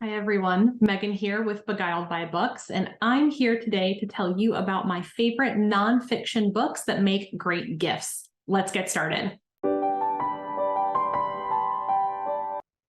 Hi everyone, Megan here with Beguiled by Books, and I'm here today to tell you about my favorite nonfiction books that make great gifts. Let's get started.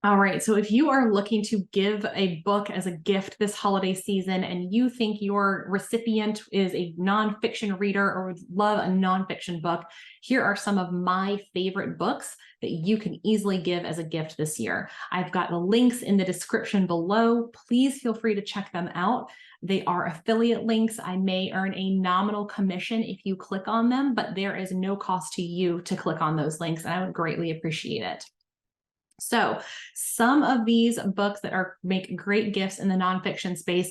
All right, so if you are looking to give a book as a gift this holiday season and you think your recipient is a nonfiction reader or would love a nonfiction book, here are some of my favorite books that you can easily give as a gift this year. I've got the links in the description below. Please feel free to check them out. They are affiliate links. I may earn a nominal commission if you click on them, but there is no cost to you to click on those links, and I would greatly appreciate it. So some of these books that make great gifts in the nonfiction space.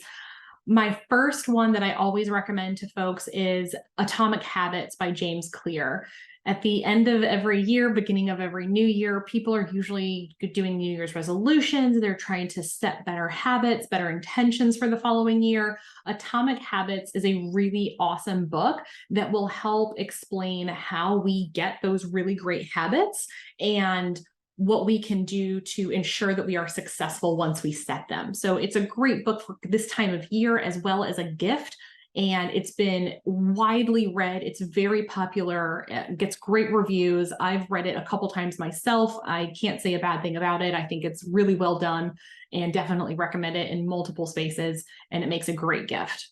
My first one that I always recommend to folks is Atomic Habits by James Clear. At the end of every year, beginning of every new year, people are usually doing New Year's resolutions. They're trying to set better habits, better intentions for the following year. Atomic Habits is a really awesome book that will help explain how we get those really great habits and what we can do to ensure that we are successful once we set them. So it's a great book for this time of year as well as a gift. And it's been widely read. It's very popular. It gets great reviews. I've read it a couple times myself. I can't say a bad thing about it. I think it's really well done and definitely recommend it in multiple spaces. And it makes a great gift.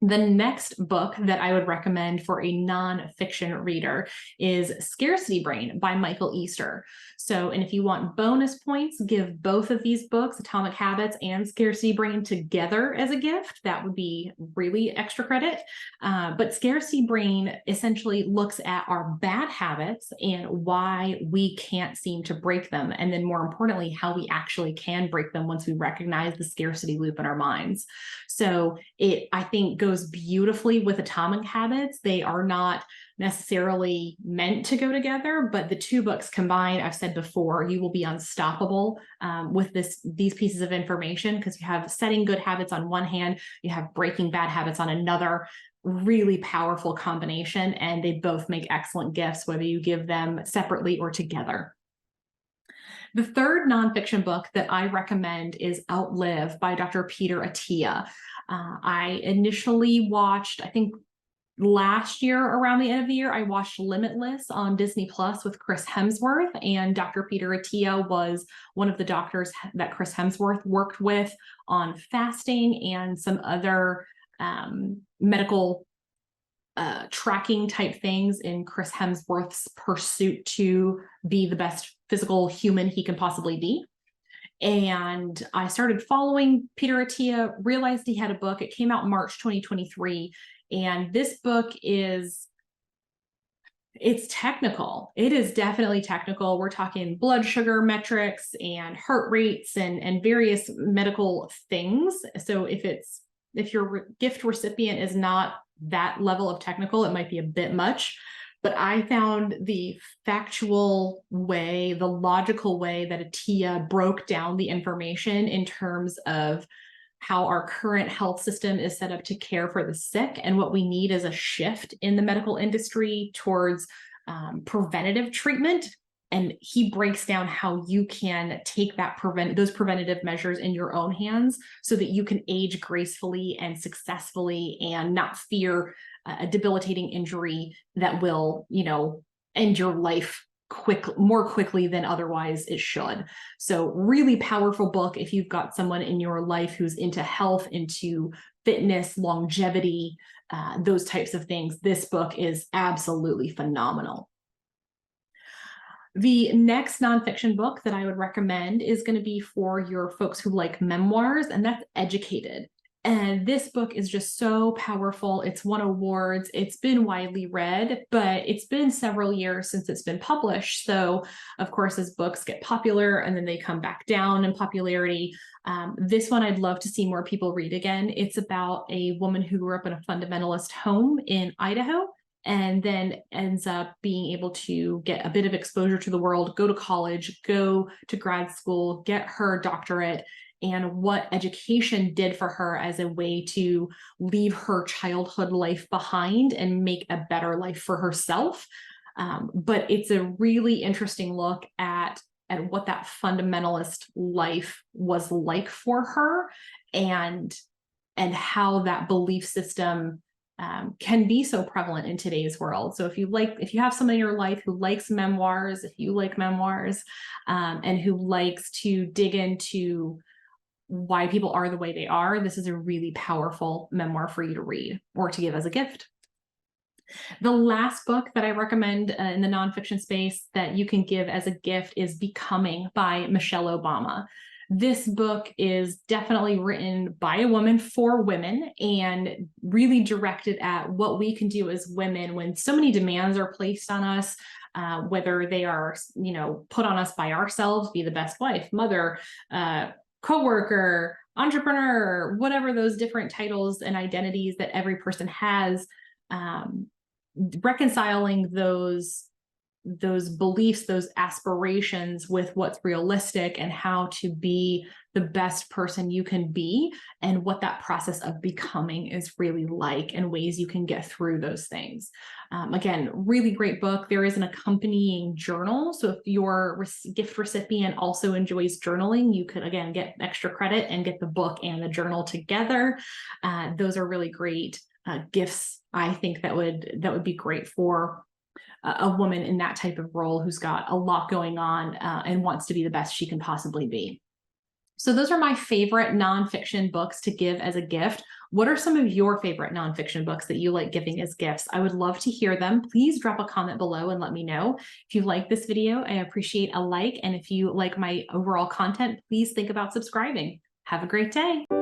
The next book that I would recommend for a nonfiction reader is Scarcity Brain by Michael Easter. So, and if you want bonus points, give both of these books, Atomic Habits and Scarcity Brain, together as a gift. That would be really extra credit. But Scarcity Brain essentially looks at our bad habits and why we can't seem to break them. And then more importantly, how we actually can break them once we recognize the scarcity loop in our minds. So it, I think, goes beautifully with Atomic Habits. They are not necessarily meant to go together, but the two books combined, I've said before, you will be unstoppable with these pieces of information, because you have setting good habits on one hand, you have breaking bad habits on another. Really powerful combination, and they both make excellent gifts, whether you give them separately or together. The third nonfiction book that I recommend is Outlive by Dr. Peter Attia. I initially watched, I think last year around the end of the year, I watched Limitless on Disney Plus with Chris Hemsworth, and Dr. Peter Attia was one of the doctors that Chris Hemsworth worked with on fasting and some other medical tracking type things in Chris Hemsworth's pursuit to be the best physical human he can possibly be. And I started following Peter Attia, realized he had a book. It came out March 2023. And this book it's technical. It is definitely technical. We're talking blood sugar metrics and heart rates and various medical things. So if your gift recipient is not that level of technical, it might be a bit much. But I found the factual way, the logical way that Attia broke down the information in terms of how our current health system is set up to care for the sick, and what we need is a shift in the medical industry towards preventative treatment. And he breaks down how you can take those preventative measures in your own hands so that you can age gracefully and successfully and not fear a debilitating injury that will, end your life more quickly than otherwise it should. So really powerful book if you've got someone in your life who's into health, into fitness, longevity, those types of things. This book is absolutely phenomenal. The next nonfiction book that I would recommend is going to be for your folks who like memoirs, and that's Educated. And this book is just so powerful. It's won awards. It's been widely read, but it's been several years since it's been published. So, of course, as books get popular and then they come back down in popularity, this one I'd love to see more people read again. It's about a woman who grew up in a fundamentalist home in Idaho, and then ends up being able to get a bit of exposure to the world, go to college, go to grad school, get her doctorate, and what education did for her as a way to leave her childhood life behind and make a better life for herself. But it's a really interesting look at at what that fundamentalist life was like for her, and how that belief system can be so prevalent in today's world. So if you have someone in your life who likes memoirs, if you like memoirs, and who likes to dig into why people are the way they are, this is a really powerful memoir for you to read or to give as a gift. The last book that I recommend in the nonfiction space that you can give as a gift is Becoming by Michelle Obama. This book is definitely written by a woman for women and really directed at what we can do as women when so many demands are placed on us, whether they are, put on us by ourselves, be the best wife, mother, coworker, entrepreneur, whatever those different titles and identities that every person has. Reconciling those beliefs, those aspirations with what's realistic, and how to be the best person you can be, and what that process of becoming is really like, and ways you can get through those things. Again, really great book. There is an accompanying journal. So if your gift recipient also enjoys journaling, you could, again, get extra credit and get the book and the journal together. Those are really great gifts. I think that would be great for a woman in that type of role who's got a lot going on and wants to be the best she can possibly be. So those are my favorite nonfiction books to give as a gift. What are some of your favorite nonfiction books that you like giving as gifts? I would love to hear them. Please drop a comment below and let me know. If you like this video, I appreciate a like. And if you like my overall content, please think about subscribing. Have a great day.